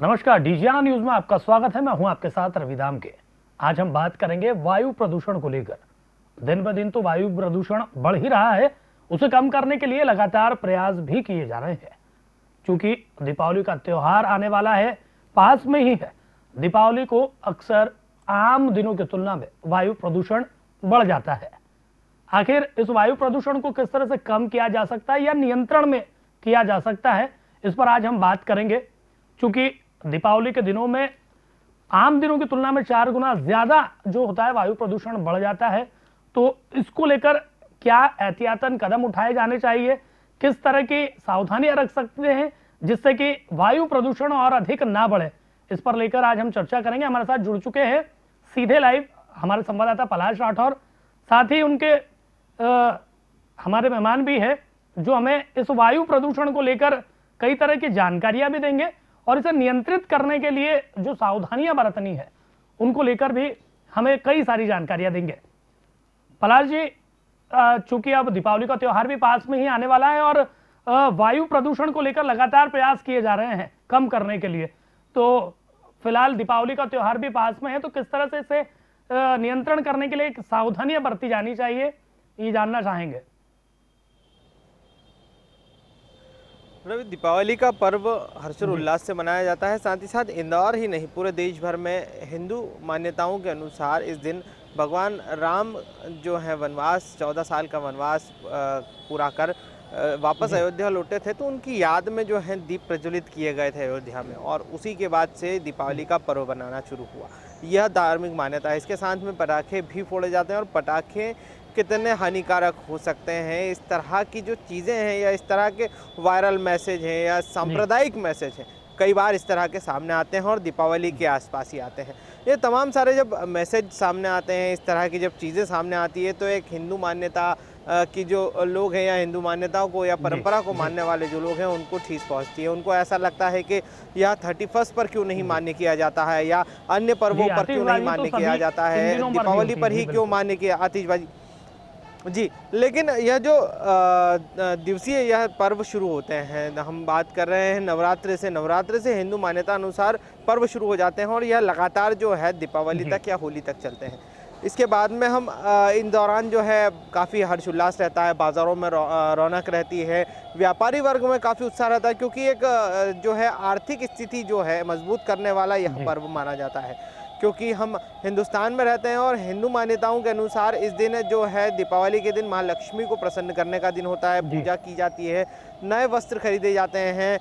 नमस्कार, DGR news में आपका स्वागत है। मैं हूं आपके साथ रविदाम के। आज हम बात करेंगे वायु प्रदूषण को लेकर। दिन ब दिन तो वायु प्रदूषण बढ़ ही रहा है। उसे कम करने के लिए लगातार प्रयास भी किए जा रहे हैं। क्योंकि दीपावली का त्योहार आने वाला है, पास में ही है। दीपावली को अक्सर आम दिनों की तुलना में वायु प्रदूषण बढ़ जाता है। आखिर इस वायु प्रदूषण को किस तरह से कम किया जा सकता है या नियंत्रण में किया जा सकता है, इस पर आज हम बात करेंगे। क्योंकि दीपावली के दिनों में आम दिनों की तुलना में 4 गुना ज्यादा जो होता है वायु प्रदूषण बढ़ जाता है। तो इसको लेकर क्या एहतियातन कदम उठाए जाने चाहिए, किस तरह की सावधानियां रख सकते हैं जिससे कि वायु प्रदूषण और अधिक ना बढ़े, इस पर लेकर आज हम चर्चा करेंगे। हमारे साथ जुड़ चुके हैं सीधे लाइव हमारे संवाददाता पलाश राठौर, साथ ही उनके हमारे मेहमान भी है जो हमें इस वायु प्रदूषण को लेकर कई तरह की जानकारियां भी देंगे और इसे नियंत्रित करने के लिए जो सावधानियां बरतनी है उनको लेकर भी हमें कई सारी जानकारियां देंगे। पलाश जी, चूंकि अब दीपावली का त्योहार भी पास में ही आने वाला है और वायु प्रदूषण को लेकर लगातार प्रयास किए जा रहे हैं कम करने के लिए, तो फिलहाल दीपावली का त्योहार भी पास में है, तो किस तरह से इसे नियंत्रण करने के लिए सावधानियां बरती जानी चाहिए, ये जानना चाहेंगे। रवि, दीपावली का पर्व हर्षोल्लास से मनाया जाता है। साथ ही साथ इंदौर ही नहीं, पूरे देश भर में हिंदू मान्यताओं के अनुसार इस दिन भगवान राम जो है वनवास 14 साल का वनवास पूरा कर वापस अयोध्या लौटे थे, तो उनकी याद में जो है दीप प्रज्वलित किए गए थे अयोध्या में, और उसी के बाद से दीपावली का पर्व बनाना शुरू हुआ। यह धार्मिक मान्यता है। इसके साथ में पटाखे भी फोड़े जाते हैं और पटाखे कितने हानिकारक हो सकते हैं, इस तरह की जो चीज़ें हैं या इस तरह के वायरल मैसेज हैं या सांप्रदायिक मैसेज हैं, कई बार इस तरह के सामने आते हैं और दीपावली के आसपास ही आते हैं। ये तमाम सारे जब मैसेज सामने आते हैं, इस तरह की जब चीज़ें सामने आती है, तो एक हिंदू मान्यता की जो लोग हैं या हिंदू मान्यताओं को या परंपरा को मानने वाले जो लोग हैं उनको ठेस पहुंचती है। उनको ऐसा लगता है कि यह 31 पर क्यों नहीं मान्य किया जाता है या अन्य पर्वों पर क्यों नहीं मान्य किया जाता है, दीपावली पर ही क्यों मान्य किया, आतिशबाजी जी। लेकिन यह जो दिवसीय यह पर्व शुरू होते हैं, हम बात कर रहे हैं नवरात्र से हिंदू मान्यता अनुसार पर्व शुरू हो जाते हैं और यह लगातार जो है दीपावली तक या होली तक चलते हैं। इसके बाद में हम इन दौरान जो है काफ़ी हर्षोल्लास रहता है, बाज़ारों में रौनक रहती है, व्यापारी वर्ग में काफ़ी उत्साह रहता है, क्योंकि एक जो है आर्थिक स्थिति जो है मजबूत करने वाला यह पर्व माना जाता है। क्योंकि हम हिंदुस्तान में रहते हैं और हिंदू मान्यताओं के अनुसार इस दिन जो है दीपावली के दिन माँ लक्ष्मी को प्रसन्न करने का दिन होता है, पूजा की जाती है, नए वस्त्र खरीदे जाते हैं,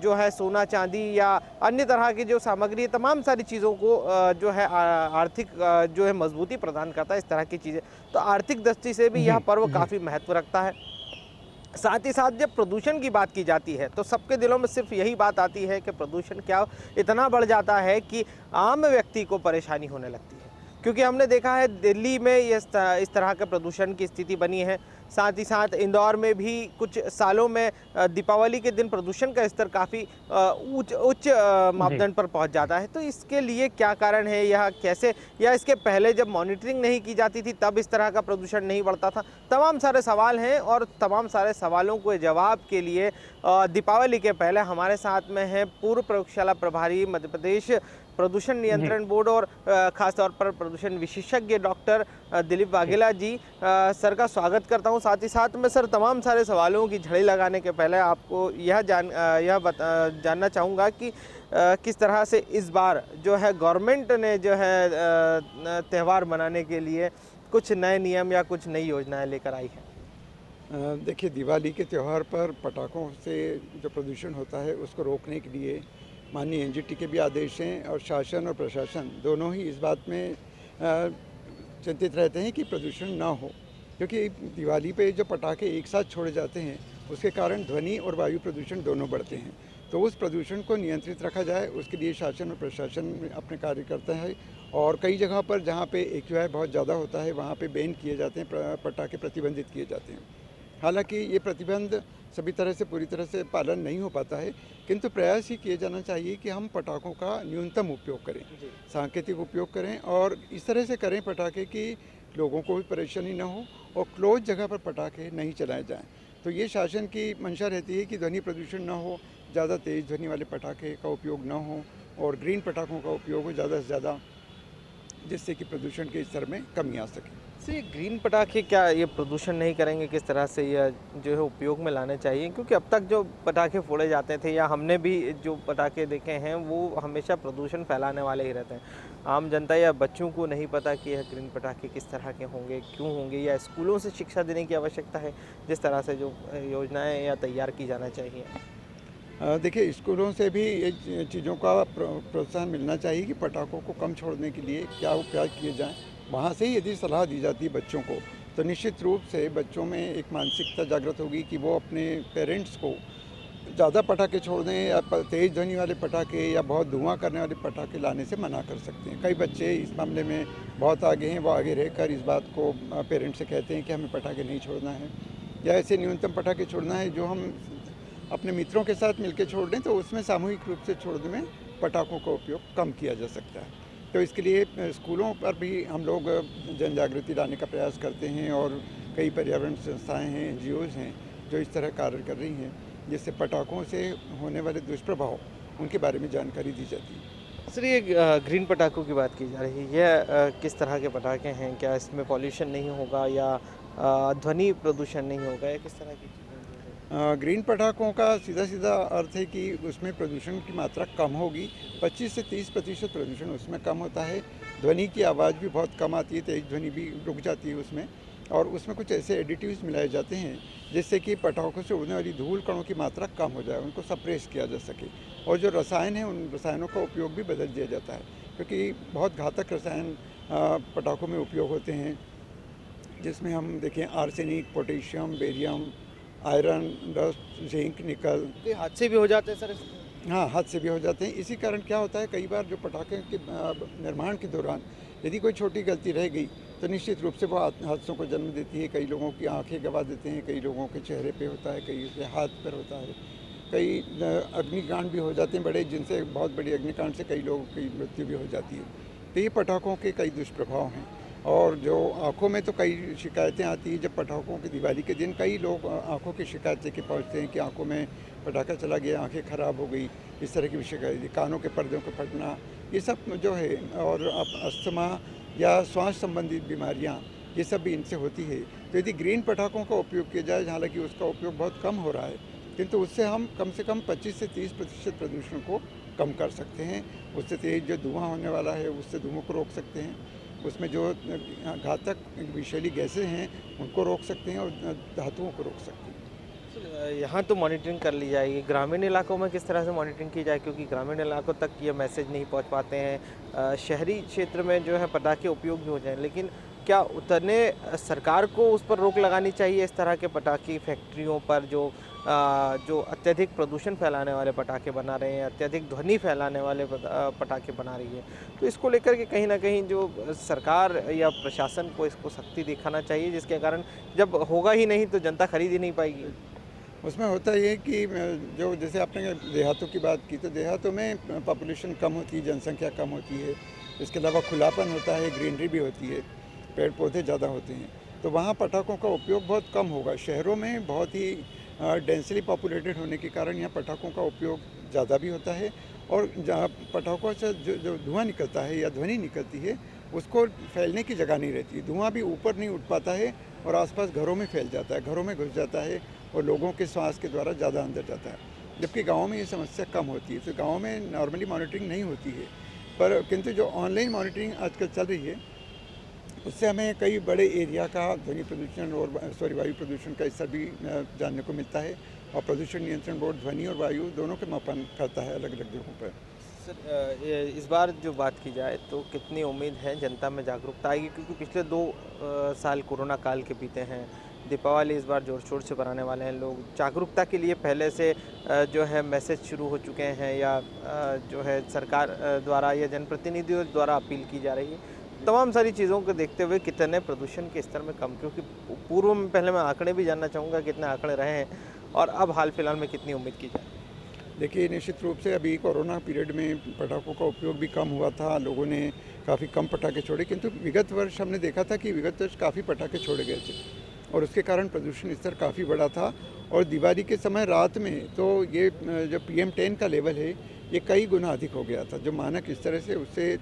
जो है सोना चांदी या अन्य तरह की जो सामग्री, तमाम सारी चीज़ों को जो है आर्थिक जो है मजबूती प्रदान करता है, इस तरह की चीज़ें। तो आर्थिक दृष्टि से भी यह पर्व काफ़ी महत्व रखता है। साथ ही साथ जब प्रदूषण की बात की जाती है तो सबके दिलों में सिर्फ यही बात आती है कि प्रदूषण क्या इतना बढ़ जाता है कि आम व्यक्ति को परेशानी होने लगती है। क्योंकि हमने देखा है दिल्ली में इस तरह के प्रदूषण की स्थिति बनी है। साथ ही साथ इंदौर में भी कुछ सालों में दीपावली के दिन प्रदूषण का स्तर काफ़ी उच्च मापदंड पर पहुंच जाता है। तो इसके लिए क्या कारण है, यह कैसे, या इसके पहले जब मॉनिटरिंग नहीं की जाती थी तब इस तरह का प्रदूषण नहीं बढ़ता था? तमाम सारे सवाल हैं और तमाम सारे सवालों के जवाब के लिए दीपावली के पहले हमारे साथ में है पूर्व प्रयोगशाला प्रभारी मध्य प्रदेश प्रदूषण नियंत्रण बोर्ड और खासतौर पर प्रदूषण विशेषज्ञ डॉक्टर दिलीप वाघेला जी। सर का स्वागत करता हूं। साथ ही साथ में सर तमाम सारे सवालों की झड़ी लगाने के पहले आपको यह जानना चाहूँगा कि किस तरह से इस बार जो है गवर्नमेंट ने जो है त्यौहार मनाने के लिए कुछ नए नियम या कुछ नई योजनाएं लेकर आई है। देखिए, दिवाली के त्यौहार पर पटाखों से जो प्रदूषण होता है उसको रोकने के लिए माननीय एनजीटी के भी आदेश हैं और शासन और प्रशासन दोनों ही इस बात में चिंतित रहते हैं कि प्रदूषण ना हो। क्योंकि दिवाली पे जो पटाखे एक साथ छोड़े जाते हैं उसके कारण ध्वनि और वायु प्रदूषण दोनों बढ़ते हैं। तो उस प्रदूषण को नियंत्रित रखा जाए, उसके लिए शासन और प्रशासन अपने कार्य करता है। और कई जगह पर जहाँ पे एक्यूआई बहुत ज़्यादा होता है वहाँ पे बैन किए जाते हैं, पटाखे प्रतिबंधित किए जाते हैं। हालांकि ये प्रतिबंध सभी तरह से पूरी तरह से पालन नहीं हो पाता है, किंतु प्रयास ही किए जाना चाहिए कि हम पटाखों का न्यूनतम उपयोग करें, सांकेतिक उपयोग करें और इस तरह से करें पटाखे कि लोगों को भी परेशानी ना हो और क्लोज जगह पर पटाखे नहीं चलाए जाएं। तो ये शासन की मंशा रहती है कि ध्वनि प्रदूषण ना हो, ज़्यादा तेज़ ध्वनि वाले पटाखे का उपयोग ना हो और ग्रीन पटाखों का उपयोग हो ज़्यादा से ज़्यादा, जिससे कि प्रदूषण के स्तर में कमी आ सके। सर ये ग्रीन पटाखे क्या ये प्रदूषण नहीं करेंगे? किस तरह से ये जो है उपयोग में लाने चाहिए? क्योंकि अब तक जो पटाखे फोड़े जाते थे या हमने भी जो पटाखे देखे हैं वो हमेशा प्रदूषण फैलाने वाले ही रहते हैं। आम जनता या बच्चों को नहीं पता कि यह ग्रीन पटाखे किस तरह के होंगे, क्यों होंगे, या स्कूलों से शिक्षा देने की आवश्यकता है जिस तरह से जो योजनाएं या तैयार की जाना चाहिए। देखिए, स्कूलों से भी ये चीज़ों का प्रोत्साहन मिलना चाहिए कि पटाखों को कम छोड़ने के लिए क्या उपाय किए जाएं। वहाँ से ही यदि सलाह दी जाती है बच्चों को, तो निश्चित रूप से बच्चों में एक मानसिकता जागृत होगी कि वो अपने पेरेंट्स को ज़्यादा पटाखे छोड़ने या तेज़ ध्वनि वाले पटाखे या बहुत धुआं करने वाले पटाखे लाने से मना कर सकते हैं। कई बच्चे इस मामले में बहुत आगे हैं, वो आगे रहकर इस बात को पेरेंट्स से कहते हैं कि हमें पटाखे नहीं छोड़ना है, या ऐसे न्यूनतम पटाखे छोड़ना है जो हम अपने मित्रों के साथ मिलकर छोड़ दें, तो उसमें सामूहिक रूप से छोड़ने में पटाखों का उपयोग कम किया जा सकता है। तो इसके लिए स्कूलों पर भी हम लोग जन जागृति लाने का प्रयास करते हैं और कई पर्यावरण संस्थाएं हैं, NGOs हैं जो इस तरह कार्य कर रही हैं, जिससे पटाखों से होने वाले दुष्प्रभाव उनके बारे में जानकारी दी जाती है। सर ये ग्रीन पटाखों की बात की जा रही है, यह किस तरह के पटाखे हैं? क्या इसमें पॉल्यूशन नहीं होगा या ध्वनि प्रदूषण नहीं होगा, या किस तरह की चीज़ें? ग्रीन पटाखों का सीधा सीधा अर्थ है कि उसमें प्रदूषण की मात्रा कम होगी। 25 से 30% प्रदूषण उसमें कम होता है। ध्वनि की आवाज़ भी बहुत कम आती है, तेज ध्वनि भी रुक जाती है उसमें, और उसमें कुछ ऐसे एडिटिव्स मिलाए जाते हैं जिससे कि पटाखों से उड़ने वाली धूल कणों की मात्रा कम हो जाए, उनको सप्रेस किया जा सके। और जो रसायन है, उन रसायनों का उपयोग भी बदल दिया जाता है, क्योंकि बहुत घातक रसायन पटाखों में उपयोग होते हैं, जिसमें हम देखें arsenic, potassium, barium, iron, dust, zinc, निकल। कोई हादसे भी हो जाते हैं सर इसमें? हाँ, हादसे भी हो जाते हैं। इसी कारण क्या होता है, कई बार जो पटाखे के निर्माण के दौरान यदि कोई छोटी गलती रह गई तो निश्चित रूप से वो हादसों को जन्म देती है। कई लोगों की आंखें गंवा देते हैं, कई लोगों के चेहरे पे होता है, कई के हाथ पर होता है, कई अग्निकांड भी हो जाते हैं बड़े, जिनसे बहुत बड़ी अग्निकांड से कई लोगों की मृत्यु भी हो जाती है। तो ये पटाखों के कई दुष्प्रभाव हैं। और जो आँखों में तो कई शिकायतें आती हैं। जब पटाखों की दिवाली के दिन कई लोग आँखों की शिकायत लेके पहुँचते हैं कि आँखों में पटाखा चला गया, आँखें ख़राब हो गई, इस तरह की भी शिकायत, कानों के पर्दों को फटना, ये सब जो है, और अस्थमा या श्वास संबंधित बीमारियाँ, ये सब भी इनसे होती है। तो यदि ग्रीन पटाखों का उपयोग किया जाए, हालांकि उसका उपयोग बहुत कम हो रहा है, किंतु उससे हम कम से कम 25 से 30% प्रदूषण को कम कर सकते हैं। उससे तेज जो धुआं होने वाला है, उससे धुआं को रोक सकते हैं। उसमें जो घातक विषैली गैसें हैं उनको रोक सकते हैं और धातुओं को रोक सकते हैं। यहाँ तो मॉनिटरिंग कर ली जाएगी, ग्रामीण इलाकों में किस तरह से मॉनिटरिंग की जाए? क्योंकि ग्रामीण इलाकों तक ये मैसेज नहीं पहुँच पाते हैं। शहरी क्षेत्र में जो है पटाखे उपयोगी हो जाएं, लेकिन क्या उतने सरकार को उस पर रोक लगानी चाहिए इस तरह के पटाखे फैक्ट्रियों पर जो अत्यधिक प्रदूषण फैलाने वाले पटाखे बना रहे हैं, अत्यधिक ध्वनि फैलाने वाले पटाखे बना रही है? तो इसको लेकर के कहीं ना कहीं जो सरकार या प्रशासन को इसको सख्ती दिखाना चाहिए, जिसके कारण जब होगा ही नहीं तो जनता खरीद ही नहीं पाएगी। उसमें होता ये कि जो जैसे आपने देहातों की बात की, तो देहातों में पॉपुलेशन कम होती है, जनसंख्या कम होती है, इसके अलावा खुलापन होता है, ग्रीनरी भी होती है, पेड़ पौधे ज़्यादा होते हैं, तो वहाँ पटाखों का उपयोग बहुत कम होगा। शहरों में बहुत ही डेंसली पॉपुलेटेड होने के कारण यहाँ पटाखों का उपयोग ज़्यादा भी होता है, और जहाँ पटाखों से जो धुआं निकलता है या ध्वनि निकलती है, उसको फैलने की जगह नहीं रहती। धुआं भी ऊपर नहीं उठ पाता है और आसपास घरों में फैल जाता है, घरों में घुस जाता है और लोगों के श्वास के द्वारा ज़्यादा अंदर जाता है। जबकि गाँव में ये समस्या कम होती है। तो गाँव में नॉर्मली मॉनिटरिंग नहीं होती है, पर किंतु जो ऑनलाइन मॉनिटरिंग आजकल चल रही है, उससे हमें कई बड़े एरिया का ध्वनि प्रदूषण और वायु प्रदूषण का स्तर भी जानने को मिलता है। और प्रदूषण नियंत्रण बोर्ड ध्वनि और वायु दोनों के मापन करता है अलग अलग जगहों पर। सर इस बार जो बात की जाए तो कितनी उम्मीद है जनता में जागरूकता आएगी? क्योंकि पिछले 2 साल कोरोना काल के बीते हैं, दीपावली इस बार जोर शोर से मनाने वाले हैं लोग। जागरूकता के लिए पहले से जो है मैसेज शुरू हो चुके हैं, या जो है सरकार द्वारा या जनप्रतिनिधियों द्वारा अपील की जा रही है। तमाम सारी चीज़ों को देखते हुए कितने प्रदूषण के स्तर में कम, क्योंकि पूर्व में पहले मैं आंकड़े भी जानना चाहूँगा कितने आंकड़े रहे हैं और अब हाल फिलहाल में कितनी उम्मीद की जाए? देखिए, निश्चित रूप से अभी कोरोना पीरियड में पटाखों का उपयोग भी कम हुआ था, लोगों ने काफ़ी कम पटाखे छोड़े, किंतु विगत वर्ष हमने देखा था कि विगत वर्ष काफ़ी पटाखे छोड़े गए थे। और उसके कारण प्रदूषण स्तर काफ़ी बड़ा था। और दिवाली के समय रात में तो ये जो PM10 का लेवल है ये कई गुना अधिक हो गया था। जो मानक इस तरह से उससे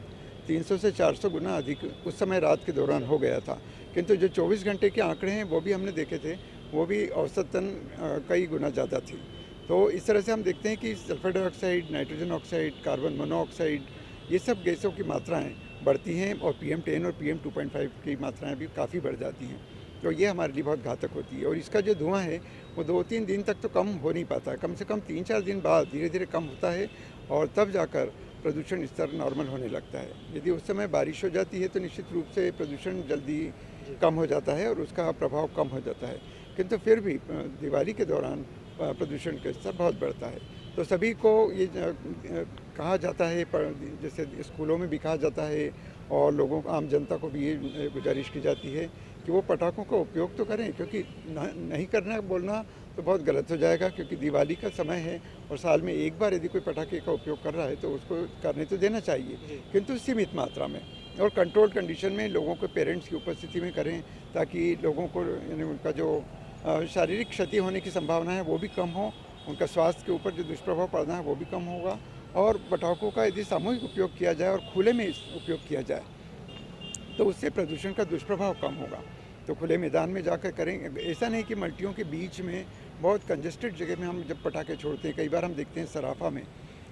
300 से 400 गुना अधिक उस समय रात के दौरान हो गया था। किंतु जो 24 घंटे के आंकड़े हैं वो भी हमने देखे थे, वो भी औसतन कई गुना ज़्यादा थी। तो इस तरह से हम देखते हैं कि sulphur dioxide, nitrogen oxide, carbon monoxide, ये सब गैसों की मात्राएं बढ़ती हैं और PM10 और PM2.5 की मात्राएं भी काफ़ी बढ़ जाती हैं। तो ये हमारे लिए बहुत घातक होती है। और इसका जो धुआं है वो 2-3 दिन तक तो कम हो नहीं पाता है, कम से कम 3-4 दिन बाद धीरे धीरे कम होता है और तब जाकर प्रदूषण स्तर नॉर्मल होने लगता है। यदि उस समय बारिश हो जाती है तो निश्चित रूप से प्रदूषण जल्दी कम हो जाता है और उसका प्रभाव कम हो जाता है। किंतु फिर भी दिवाली के दौरान प्रदूषण का स्तर बहुत बढ़ता है। तो सभी को ये कहा जाता है, जैसे स्कूलों में भी कहा जाता है और लोगों को, आम जनता को भी ये गुजारिश की जाती है कि वो पटाखों का उपयोग तो करें, क्योंकि नहीं करना बोलना तो बहुत गलत हो जाएगा, क्योंकि दिवाली का समय है और साल में एक बार यदि कोई पटाखे का उपयोग कर रहा है तो उसको करने तो देना चाहिए, किंतु सीमित मात्रा में और कंट्रोल कंडीशन में लोगों को पेरेंट्स की उपस्थिति में करें, ताकि लोगों को यानी उनका जो शारीरिक क्षति होने की संभावना है वो भी कम हो, उनका स्वास्थ्य के ऊपर जो दुष्प्रभाव पड़ना है वो भी कम होगा। और पटाखों का यदि सामूहिक उपयोग किया जाए और खुले में उपयोग किया जाए तो उससे प्रदूषण का दुष्प्रभाव कम होगा। तो खुले मैदान में जाकर करें, ऐसा नहीं कि मल्टियों के बीच में बहुत कंजेस्टेड जगह में हम जब पटाखे छोड़ते हैं। कई बार हम देखते हैं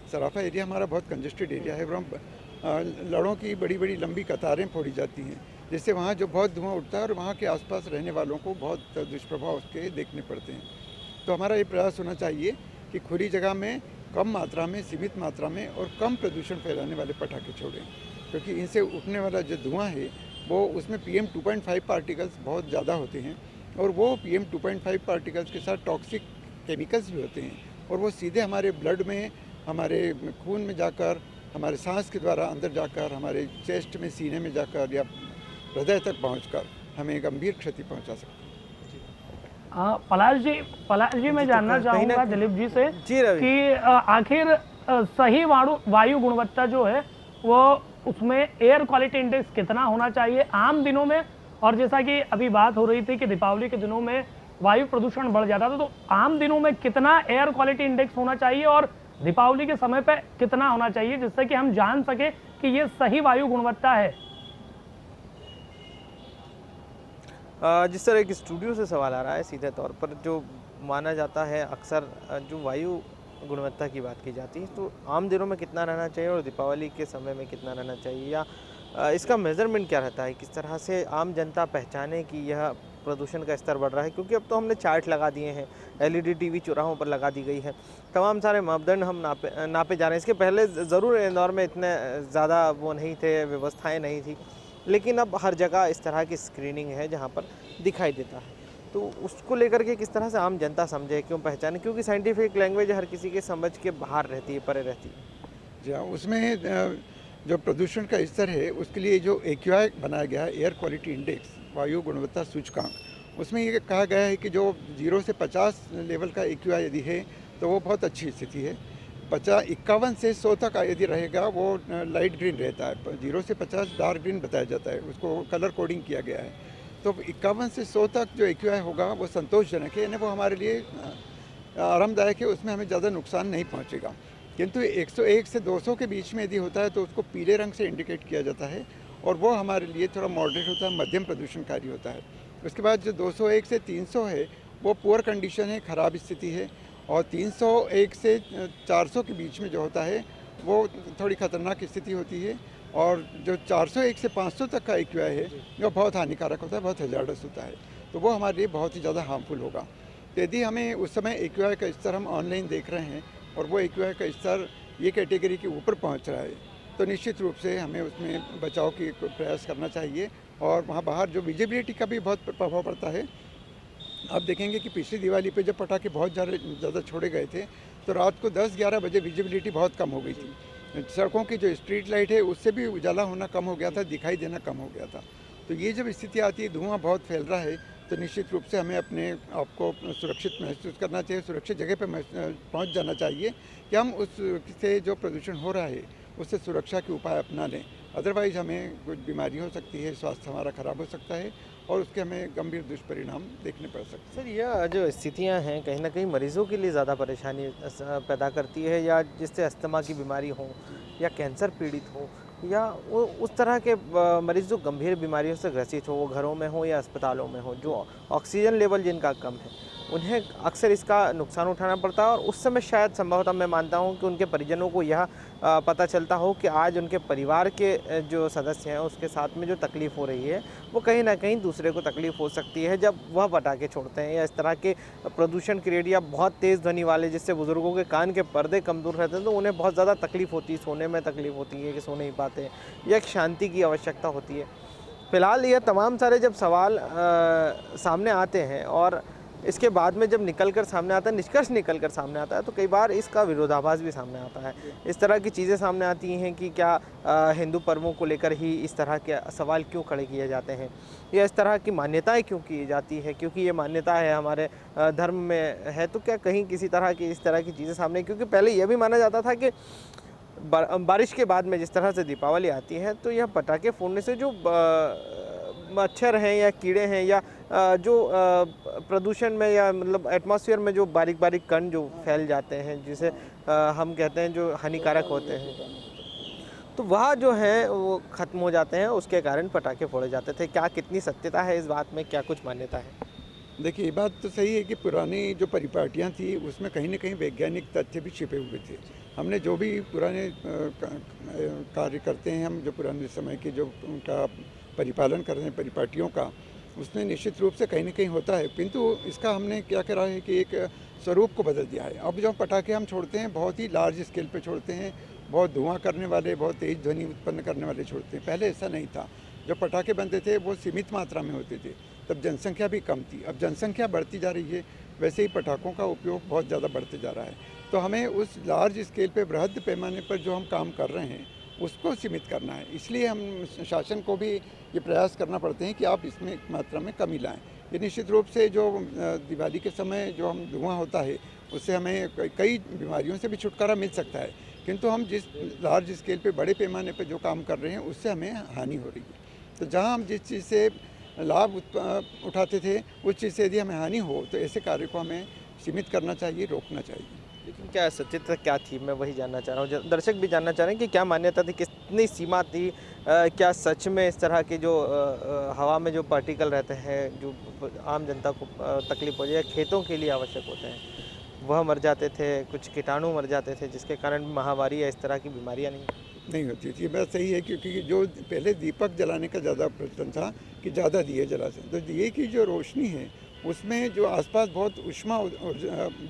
सराफा एरिया हमारा बहुत कंजेस्टेड एरिया है, वहाँ लड़ों की बड़ी बड़ी लंबी कतारें फोड़ी जाती हैं, जिससे वहाँ जो बहुत धुआं उठता है और वहाँ के आसपास रहने वालों को बहुत दुष्प्रभाव उसके देखने पड़ते हैं। तो हमारा ये प्रयास होना चाहिए कि खुली जगह में कम मात्रा में, सीमित मात्रा में और कम प्रदूषण फैलाने वाले पटाखे छोड़ें, क्योंकि इनसे उठने वाला जो धुआं है वो उसमें PM2.5 पार्टिकल्स बहुत ज़्यादा होते हैं और वो PM2.5 पार्टिकल्स के साथ टॉक्सिक केमिकल्स भी होते हैं और वो सीधे हमारे ब्लड में, हमारे खून में जाकर, हमारे सांस के द्वारा अंदर जाकर, हमारे चेस्ट में, सीने में जाकर या हृदय तक पहुंचकर हमें गंभीर क्षति पहुंचा सकते हैं। पलाश जी मैं जानना चाहूँगा दिलीप जी से रवि, कि आखिर सही वायु गुणवत्ता जो है वो उसमें एयर क्वालिटी इंडेक्स कितना होना चाहिए आम दिनों में, और जैसा कि अभी बात हो रही थी कि दीपावली के दिनों में वायु प्रदूषण बढ़ जाता था, तो आम दिनों में कितना एयर क्वालिटी इंडेक्स होना चाहिए और दीपावली के समय पे कितना होना चाहिए, जिससे कि हम जान सके कि ये सही वायु गुणवत्ता है। जिस तरह एक स्टूडियो से सवाल आ रहा है, सीधे तौर पर जो माना जाता है अक्सर जो वायु गुणवत्ता की बात की जाती है, तो आम दिनों में कितना रहना चाहिए और दीपावली के समय में कितना रहना चाहिए, या इसका मेजरमेंट क्या रहता है, किस तरह से आम जनता पहचाने कि यह प्रदूषण का स्तर बढ़ रहा है? क्योंकि अब तो हमने चार्ट लगा दिए हैं, LED टीवी चौराहों पर लगा दी गई है, तमाम सारे मापदंड हम नापे जा रहे हैं। इसके पहले ज़रूर इंदौर में इतने ज़्यादा वो नहीं थे, व्यवस्थाएँ नहीं थी, लेकिन अब हर जगह इस तरह की स्क्रीनिंग है जहाँ पर दिखाई देता है। तो उसको लेकर के किस तरह से आम जनता समझे, क्यों पहचाने, क्योंकि साइंटिफिक लैंग्वेज हर किसी के समझ के बाहर रहती है, परे रहती है। जी हाँ, उसमें जो प्रदूषण का स्तर है उसके लिए जो AQI बनाया गया है, एयर क्वालिटी इंडेक्स, वायु गुणवत्ता सूचकांक, उसमें ये कहा गया है कि जो 0 से 50 लेवल का AQI यदि है तो वो बहुत अच्छी स्थिति है। 51 से 100 तक यदि रहेगा वो लाइट ग्रीन रहता है। 0 से 50 डार्क ग्रीन बताया जाता है, उसको कलर कोडिंग किया गया है। तो 51 से 100 तक जो AQI होगा वो संतोषजनक है, यानी वो हमारे लिए आरामदायक है, उसमें हमें ज़्यादा नुकसान नहीं पहुंचेगा। किंतु 101 से 200 के बीच में यदि होता है तो उसको पीले रंग से इंडिकेट किया जाता है और वो हमारे लिए थोड़ा मॉडरेट होता है, मध्यम प्रदूषणकारी होता है। उसके बाद जो 201 से 300 है वो पुअर कंडीशन है, ख़राब स्थिति है, और 301 से 400 के बीच में जो होता है वो थोड़ी ख़तरनाक स्थिति होती है, और जो 401 से 500 तक का AQI है वो बहुत हानिकारक होता है, बहुत हजार्डस होता है, तो वो हमारे लिए बहुत ही ज़्यादा हार्मफुल होगा। तो यदि हमें उस समय AQI का स्तर हम ऑनलाइन देख रहे हैं और वो AQI का स्तर ये कैटेगरी के ऊपर पहुंच रहा है, तो निश्चित रूप से हमें उसमें बचाव की प्रयास करना चाहिए। और वहाँ बाहर जो विजिबिलिटी का भी बहुत प्रभाव पड़ता है। आप देखेंगे कि पिछली दिवाली पे जब पटाखे बहुत ज़्यादा छोड़े गए थे तो रात को 10-11 बजे विजिबिलिटी बहुत कम हो गई थी। सड़कों की जो स्ट्रीट लाइट है उससे भी उजाला होना कम हो गया था, दिखाई देना कम हो गया था। तो ये जब स्थिति आती है, धुआं बहुत फैल रहा है, तो निश्चित रूप से हमें अपने आप को सुरक्षित महसूस करना चाहिए, सुरक्षित जगह पर पहुँच जाना चाहिए कि हम उससे जो प्रदूषण हो रहा है उससे सुरक्षा के उपाय अपना लें। अदरवाइज़ हमें कुछ बीमारी हो सकती है, स्वास्थ्य हमारा ख़राब हो सकता है और उसके हमें गंभीर दुष्परिणाम देखने पड़ सकते हैं। सर, यह जो स्थितियां हैं कहीं ना कहीं मरीजों के लिए ज़्यादा परेशानी पैदा करती है, या जिससे अस्थमा की बीमारी हो या कैंसर पीड़ित हो, या वो उस तरह के मरीज जो गंभीर बीमारियों से ग्रसित हो, वो घरों में हो या अस्पतालों में हो, जो ऑक्सीजन लेवल जिनका कम है, उन्हें अक्सर इसका नुकसान उठाना पड़ता है। और उस समय शायद संभवतः मैं मानता हूँ कि उनके परिजनों को यह पता चलता हो कि आज उनके परिवार के जो सदस्य हैं उसके साथ में जो तकलीफ़ हो रही है, वो कहीं ना कहीं दूसरे को तकलीफ़ हो सकती है जब वह पटाखे छोड़ते हैं, या इस तरह के प्रदूषण क्रिएट या बहुत तेज़ ध्वनि वाले, जिससे बुज़ुर्गों के कान के पर्दे कमज़ोर रहते हैं, तो उन्हें बहुत ज़्यादा तकलीफ़ होती है, सोने में तकलीफ़ होती है कि सो नहीं पाते, या एक शांति की आवश्यकता होती है। फ़िलहाल ये तमाम सारे जब सवाल सामने आते हैं, और इसके बाद में जब निकल कर सामने आता है, निष्कर्ष निकल कर सामने आता है, तो कई बार इसका विरोधाभास भी सामने आता है। इस तरह की चीज़ें सामने आती हैं कि क्या हिंदू पर्वों को लेकर ही इस तरह के सवाल क्यों खड़े किए जाते हैं, या इस तरह की मान्यताएं क्यों की जाती है, क्योंकि ये मान्यता है हमारे धर्म में है, तो क्या कहीं किसी तरह की इस तरह की चीज़ें सामने, क्योंकि पहले यह भी माना जाता था कि बारिश के बाद में जिस तरह से दीपावली आती है, तो यह पटाखे फोड़ने से जो मच्छर हैं या कीड़े हैं, या जो प्रदूषण में या मतलब एटमॉस्फेयर में जो बारीक बारीक कण जो फैल जाते हैं, जिसे हम कहते हैं जो हानिकारक होते हैं, तो वह जो है वो ख़त्म हो जाते हैं, उसके कारण पटाखे फोड़े जाते थे। क्या कितनी सत्यता है इस बात में, क्या कुछ मान्यता है? देखिए, ये बात तो सही है कि पुरानी जो परिपाटियाँ थी उसमें कहीं न कहीं वैज्ञानिक तथ्य भी छिपे हुए थे। हमने जो भी पुराने कार्य करते हैं, हम जो पुराने समय के जो उनका परिपालन कर रहे हैं परिपाटियों का, उसमें निश्चित रूप से कहीं न कहीं होता है, किंतु इसका हमने क्या करा है कि एक स्वरूप को बदल दिया है। अब जो पटाखे हम छोड़ते हैं बहुत ही लार्ज स्केल पे छोड़ते हैं, बहुत धुआं करने वाले, बहुत तेज़ ध्वनि उत्पन्न करने वाले छोड़ते हैं। पहले ऐसा नहीं था। जो पटाखे बनते थे वो सीमित मात्रा में होते थे, तब जनसंख्या भी कम थी। अब जनसंख्या बढ़ती जा रही है, वैसे ही पटाखों का उपयोग बहुत ज़्यादा बढ़ते जा रहा है। तो हमें उस लार्ज स्केल पे बृहद पैमाने पर जो हम काम कर रहे हैं उसको सीमित करना है। इसलिए हम शासन को भी ये प्रयास करना पड़ते हैं कि आप इसमें मात्रा में कमी लाएं। ये निश्चित रूप से जो दिवाली के समय जो हम धुआं होता है उससे हमें कई बीमारियों से भी छुटकारा मिल सकता है, किंतु हम जिस लार्ज स्केल पे बड़े पैमाने पे जो काम कर रहे हैं उससे हमें हानि हो रही है। तो जहाँ हम जिस चीज़ से लाभ उठाते थे उस चीज़ से यदि हमें हानि हो तो ऐसे कार्य को हमें सीमित करना चाहिए, रोकना चाहिए। लेकिन क्या सत्यता क्या थी, मैं वही जानना चाह रहा हूँ, दर्शक भी जानना चाह रहे हैं कि क्या मान्यता थी, कितनी सीमा थी, क्या सच में इस तरह के जो हवा में जो पार्टिकल रहते हैं जो आम जनता को तकलीफ हो जाए, खेतों के लिए आवश्यक होते हैं, वह मर जाते थे, कुछ कीटाणु मर जाते थे, जिसके कारण महामारी या इस तरह की बीमारियाँ नहीं होती थी। ये बात सही है, क्योंकि जो पहले दीपक जलाने का ज़्यादा प्रचलन था कि ज़्यादा दिए जलाते, तो दिए की जो रोशनी है उसमें जो आसपास बहुत ऊष्मा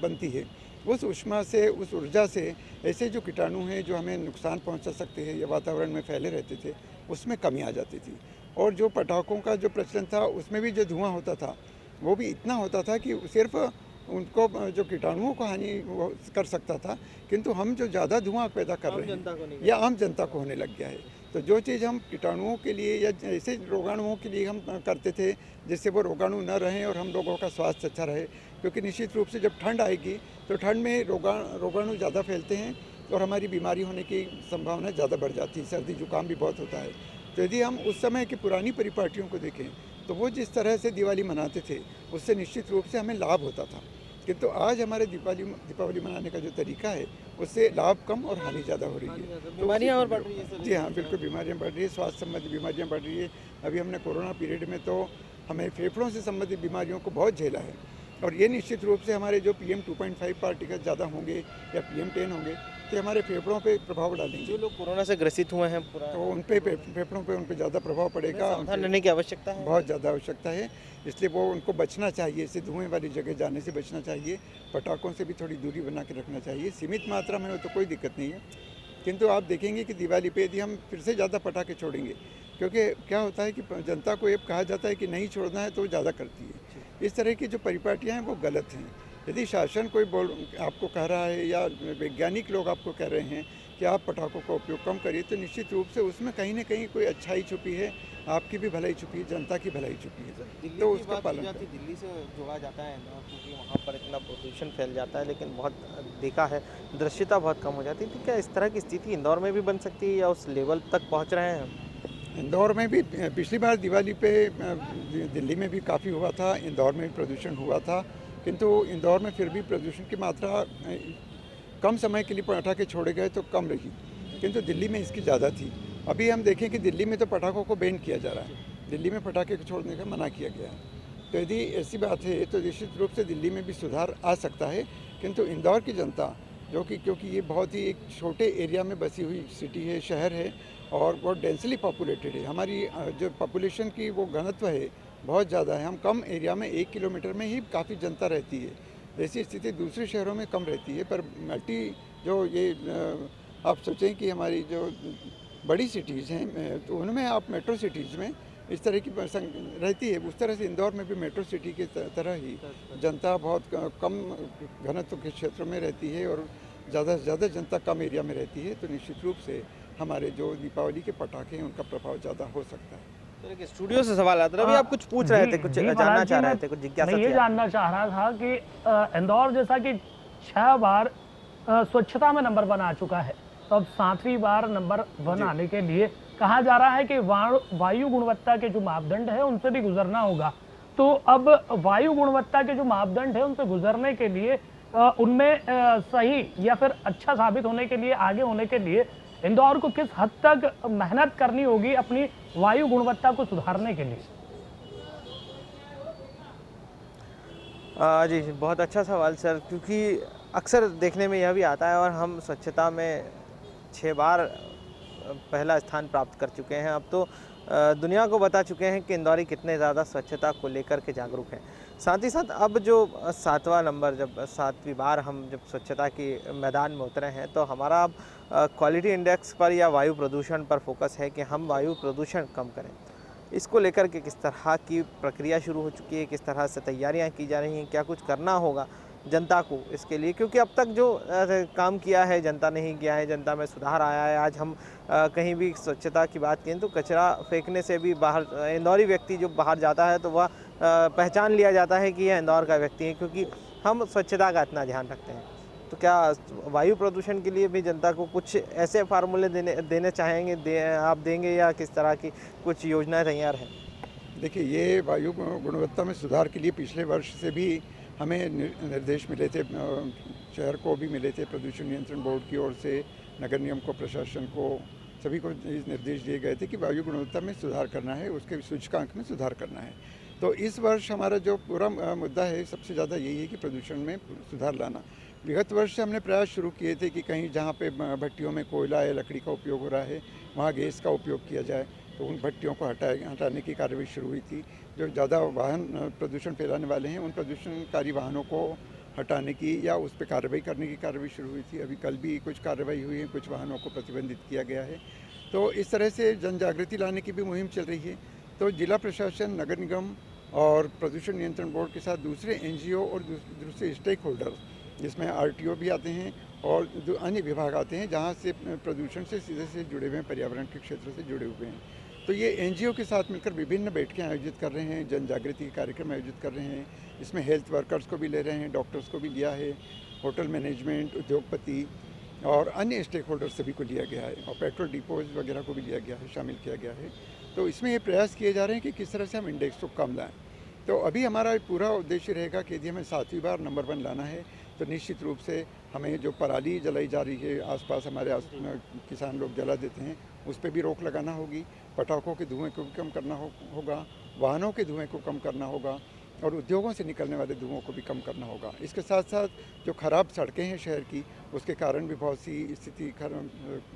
बनती है, उस ऊष्मा से, उस ऊर्जा से ऐसे जो कीटाणु हैं जो हमें नुकसान पहुंचा सकते हैं या वातावरण में फैले रहते थे, उसमें कमी आ जाती थी। और जो पटाखों का जो प्रचलन था उसमें भी जो धुआं होता था वो भी इतना होता था कि सिर्फ उनको जो कीटाणुओं को हानि कर सकता था, किंतु हम जो ज़्यादा धुआं पैदा कर रहे हैं या आम जनता को होने लग गया है। तो जो चीज़ हम कीटाणुओं के लिए या ऐसे रोगाणुओं के लिए हम करते थे जिससे वो रोगाणु न रहें और हम लोगों का स्वास्थ्य अच्छा रहे, क्योंकि निश्चित रूप से जब ठंड आएगी तो ठंड में रोगाणु ज़्यादा फैलते हैं और हमारी बीमारी होने की संभावना ज़्यादा बढ़ जाती है, सर्दी जुकाम भी बहुत होता है। तो यदि हम उस समय की पुरानी परिपाटियों को देखें तो वो जिस तरह से दिवाली मनाते थे उससे निश्चित रूप से हमें लाभ होता था, किंतु आज हमारे दीपावली मनाने का जो तरीका है उससे लाभ कम और हानि ज़्यादा हो रही है। बीमारियाँ और बढ़ रही है। जी हाँ, बिल्कुल बीमारियाँ बढ़ रही है, स्वास्थ्य संबंधी बीमारियाँ बढ़ रही है। अभी हमने कोरोना पीरियड में तो हमें फेफड़ों से संबंधित बीमारियों को बहुत झेला है, और ये निश्चित रूप से हमारे जो PM 2.5 पार्टिकल ज़्यादा होंगे या PM 10 होंगे तो हमारे फेफड़ों पे प्रभाव डालेंगे। जो लोग कोरोना से ग्रसित हुए हैं तो उन पे फेफड़ों पे उन पे ज़्यादा प्रभाव पड़ेगा, सावधान रहने की आवश्यकता है, बहुत ज़्यादा आवश्यकता है। इसलिए वो उनको बचना चाहिए, इससे धुएँ वाली जगह जाने से बचना चाहिए, पटाखों से भी थोड़ी दूरी बना के रखना चाहिए। सीमित मात्रा में हो तो कोई दिक्कत नहीं है, किंतु आप देखेंगे कि दिवाली पे यदि हम फिर से ज़्यादा पटाखे छोड़ेंगे, क्योंकि क्या होता है कि जनता को ये कहा जाता है कि नहीं छोड़ना है तो वो ज़्यादा करती है। इस तरह की जो परिपाटियाँ हैं वो गलत हैं। यदि शासन कोई आपको कह रहा है या वैज्ञानिक लोग आपको कह रहे हैं कि आप पटाखों का उपयोग कम करिए, तो निश्चित रूप से उसमें कहीं न कहीं कोई अच्छाई छुपी है, आपकी भी भलाई छुपी है, जनता की भलाई छुपी है, तो उसका पालन करें। दिल्ली से जोड़ा जाता है ना, क्योंकि वहाँ पर इतना प्रदूषण फैल जाता है, लेकिन बहुत देखा है दृश्यता बहुत कम हो जाती है। तो क्या इस तरह की स्थिति इंदौर में भी बन सकती है या उस लेवल तक पहुँच रहे हैं हम? इंदौर में भी पिछली बार दिवाली पे दिल्ली में भी काफ़ी हुआ था, इंदौर में भी प्रदूषण हुआ था, किंतु इंदौर में फिर भी प्रदूषण की मात्रा कम समय के लिए पटाखे छोड़े गए तो कम रही, किंतु दिल्ली में इसकी ज़्यादा थी। अभी हम देखें कि दिल्ली में तो पटाखों को बैन किया जा रहा है, दिल्ली में पटाखे को छोड़ने का मना किया गया है। तो यदि ऐसी बात है तो निश्चित रूप से दिल्ली में भी सुधार आ सकता है, किंतु इंदौर की जनता जो कि क्योंकि ये बहुत ही एक छोटे एरिया में बसी हुई सिटी है, शहर है और बहुत डेंसली पॉपुलेटेड है। हमारी जो पॉपुलेशन की वो घनत्व है बहुत ज़्यादा है। हम कम एरिया में 1 किलोमीटर में ही काफ़ी जनता रहती है। ऐसी स्थिति दूसरे शहरों में कम रहती है, पर मल्टी जो ये आप सोचें कि हमारी जो बड़ी सिटीज़ हैं तो उनमें आप मेट्रो सिटीज़ में इस तरह की रहती है, उस तरह से इंदौर में भी मेट्रो सिटी की तरह ही जनता बहुत कम घनत्व के क्षेत्रों में रहती है और ज़्यादा से ज़्यादा जनता कम एरिया में रहती है। तो निश्चित रूप से हमारे जो दीपावली के पटाखे हैं उनका प्रभाव ज़्यादा हो सकता है। तो देखिए स्टूडियो से सवाल आता है, अभी आप कुछ पूछ रहे थे, कुछ जानना चाह रहे थे, कुछ जिज्ञासा मैं ये थी जानना चाह रहा था कि इंदौर जैसा कि 6 बार स्वच्छता में नंबर 1 आ चुका है, तो अब 7वीं बार नंबर 1 आने के लिए कहा जा रहा है कि वायु गुणवत्ता के जो मापदंड है उनसे भी गुजरना होगा। तो अब वायु गुणवत्ता के जो मापदंड है उनसे गुजरने के लिए उनमें सही या फिर अच्छा साबित होने के लिए, आगे होने के लिए इंदौर को किस हद तक मेहनत करनी होगी अपनी वायु गुणवत्ता को सुधारने के लिए? जी बहुत अच्छा सवाल सर, क्योंकि अक्सर देखने में यह भी आता है और हम स्वच्छता में 6 बार पहला स्थान प्राप्त कर चुके हैं। अब तो दुनिया को बता चुके हैं कि इंदौरी कितने ज़्यादा स्वच्छता को लेकर के जागरूक हैं। साथ ही साथ अब जो 7वां नंबर, जब 7वीं बार हम जब स्वच्छता के मैदान में उतरे हैं, तो हमारा अब क्वालिटी इंडेक्स पर या वायु प्रदूषण पर फोकस है कि हम वायु प्रदूषण कम करें। इसको लेकर के किस तरह की प्रक्रिया शुरू हो चुकी है, किस तरह से तैयारियां की जा रही हैं, क्या कुछ करना होगा जनता को इसके लिए, क्योंकि अब तक जो काम किया है जनता ने ही किया है, जनता में सुधार आया है। आज हम कहीं भी स्वच्छता की बात करें तो कचरा फेंकने से भी बाहर इंदौरी व्यक्ति जो बाहर जाता है तो वह पहचान लिया जाता है कि यह इंदौर का व्यक्ति है, क्योंकि हम स्वच्छता का इतना ध्यान रखते हैं। तो क्या वायु प्रदूषण के लिए भी जनता को कुछ ऐसे फार्मूले देने चाहेंगे, आप देंगे, या किस तरह की कुछ योजनाएं तैयार हैं? देखिए, ये वायु गुणवत्ता में सुधार के लिए पिछले वर्ष से भी हमें निर्देश मिले थे, शहर को भी मिले थे, प्रदूषण नियंत्रण बोर्ड की ओर से, नगर निगम को, प्रशासन को, सभी को निर्देश दिए गए थे कि वायु गुणवत्ता में सुधार करना है, उसके सूचकांक में सुधार करना है। तो इस वर्ष हमारा जो पूरा मुद्दा है सबसे ज़्यादा यही है कि प्रदूषण में सुधार लाना। विगत वर्ष से हमने प्रयास शुरू किए थे कि कहीं जहाँ पे भट्टियों में कोयला या लकड़ी का उपयोग हो रहा है वहाँ गैस का उपयोग किया जाए, तो उन भट्टियों को हटाने की कार्रवाई शुरू हुई थी। जो ज़्यादा वाहन प्रदूषण फैलाने वाले हैं उन प्रदूषणकारी वाहनों को हटाने की या उस पर कार्रवाई करने की कार्रवाई शुरू हुई थी। अभी कल भी कुछ कार्रवाई हुई है, कुछ वाहनों को प्रतिबंधित किया गया है। तो इस तरह से जन जागृति लाने की भी मुहिम चल रही है। तो जिला प्रशासन, नगर निगम और प्रदूषण नियंत्रण बोर्ड के साथ दूसरे NGO और दूसरे स्टेक होल्डर, जिसमें RTO भी आते हैं और जो अन्य विभाग आते हैं जहाँ से प्रदूषण से सीधे से जुड़े हुए हैं, पर्यावरण के क्षेत्र से जुड़े हुए हैं। तो ये NGO के साथ मिलकर विभिन्न बैठकें आयोजित कर रहे हैं, जन जागृति कार्यक्रम आयोजित कर रहे हैं। इसमें हेल्थ वर्कर्स को भी ले रहे हैं, डॉक्टर्स को भी लिया है, होटल मैनेजमेंट, उद्योगपति और अन्य स्टेक होल्डर सभी को लिया गया है, और पेट्रोल डिपोज वगैरह को भी लिया गया है, शामिल किया गया है। तो इसमें ये प्रयास किए जा रहे हैं कि किस तरह से हम इंडेक्स को कम लाएँ। तो अभी हमारा पूरा उद्देश्य रहेगा कि यदि हमें 7वीं बार नंबर 1 लाना है तो निश्चित रूप से हमें जो पराली जलाई जा रही है, आसपास हमारे किसान लोग जला देते हैं, उस पर भी रोक लगाना होगी। पटाखों के धुएँ को भी कम करना होगा, वाहनों के धुएँ को कम करना होगा और उद्योगों से निकलने वाले धुओं को भी कम करना होगा। इसके साथ साथ जो खराब सड़कें हैं शहर की, उसके कारण भी बहुत सी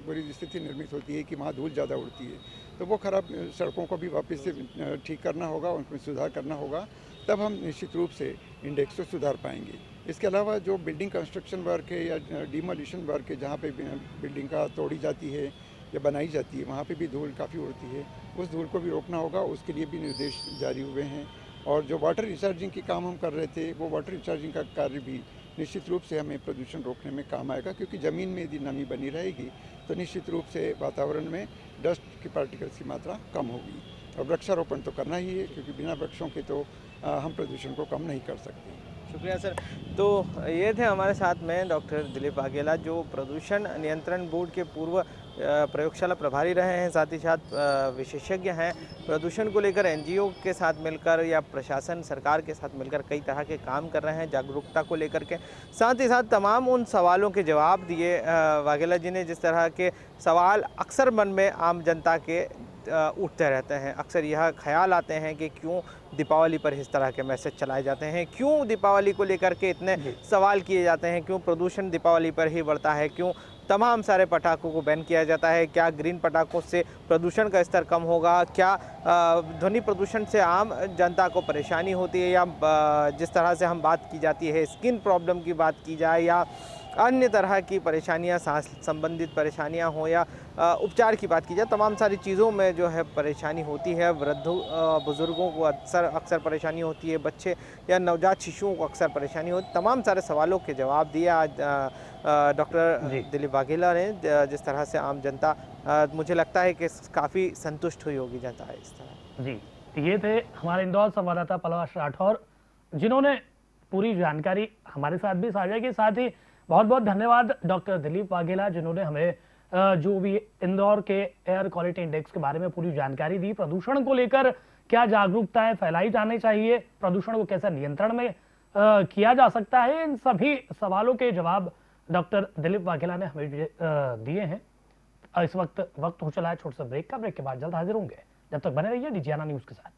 बुरी स्थिति निर्मित होती है कि वहाँ धूल ज़्यादा उड़ती है। तो वो खराब सड़कों को भी वापस से ठीक करना होगा, उनमें सुधार करना होगा, तब हम निश्चित रूप से इंडेक्स को सुधार पाएंगे। इसके अलावा जो बिल्डिंग कंस्ट्रक्शन वर्क है या डिमोलिशन वर्क है, जहाँ पे बिल्डिंग का तोड़ी जाती है या बनाई जाती है, वहाँ पे भी धूल काफ़ी उड़ती है, उस धूल को भी रोकना होगा। उसके लिए भी निर्देश जारी हुए हैं। और जो वाटर रिचार्जिंग के काम हम कर रहे थे, वो वाटर रिचार्जिंग का कार्य भी निश्चित रूप से हमें प्रदूषण रोकने में काम आएगा, क्योंकि ज़मीन में यदि नमी बनी रहेगी तो निश्चित रूप से वातावरण में डस्ट की पार्टिकल्स की मात्रा कम होगी। और वृक्षारोपण तो करना ही है, क्योंकि बिना वृक्षों के तो हम प्रदूषण को कम नहीं कर सकते। शुक्रिया सर। तो ये थे हमारे साथ में डॉक्टर दिलीप वाघेला, जो प्रदूषण नियंत्रण बोर्ड के पूर्व प्रयोगशाला प्रभारी रहे हैं, साथ ही साथ विशेषज्ञ हैं। प्रदूषण को लेकर एनजीओ के साथ मिलकर या प्रशासन सरकार के साथ मिलकर कई तरह के काम कर रहे हैं जागरूकता को लेकर के। साथ ही साथ तमाम उन सवालों के जवाब दिए वाघेला जी ने, जिस तरह के सवाल अक्सर मन में आम जनता के उठते रहते हैं। अक्सर यह ख्याल आते हैं कि क्यों दीपावली पर इस तरह के मैसेज चलाए जाते हैं, क्यों दीपावली को लेकर के इतने सवाल किए जाते हैं, क्यों प्रदूषण दीपावली पर ही बढ़ता है, क्यों तमाम सारे पटाखों को बैन किया जाता है, क्या ग्रीन पटाखों से प्रदूषण का स्तर कम होगा, क्या ध्वनि प्रदूषण से आम जनता को परेशानी होती है, या जिस तरह से हम बात की जाती है स्किन प्रॉब्लम की बात की जाए या अन्य तरह की परेशानियां, सांस संबंधित परेशानियां हो या उपचार की बात की जाए, तमाम सारी चीज़ों में जो है परेशानी होती है। बुज़ुर्गों को अक्सर परेशानी होती है, बच्चे या नवजात शिशुओं को अक्सर परेशानी होती है। तमाम सारे सवालों के जवाब दिए आज डॉक्टर दिलीप वाघेला ने। जिस तरह से आम जनता, मुझे लगता है कि काफ़ी संतुष्ट हुई होगी जनता इस तरह। जी, ये थे हमारे इंदौर संवाददाता पलाश राठौर, जिन्होंने पूरी जानकारी हमारे साथ भी साझा की। साथ ही बहुत बहुत धन्यवाद डॉक्टर दिलीप वाघेला, जिन्होंने हमें जो भी इंदौर के एयर क्वालिटी इंडेक्स के बारे में पूरी जानकारी दी। प्रदूषण को लेकर क्या जागरूकताएं फैलाई जानी चाहिए, प्रदूषण को कैसे नियंत्रण में किया जा सकता है, इन सभी सवालों के जवाब डॉक्टर दिलीप वाघेला ने हमें दिए हैं। इस वक्त हो चला है छोटे से ब्रेक का। ब्रेक के बाद जल्द हाजिर होंगे, जब तक बने रहिए डिजियाना न्यूज के साथ।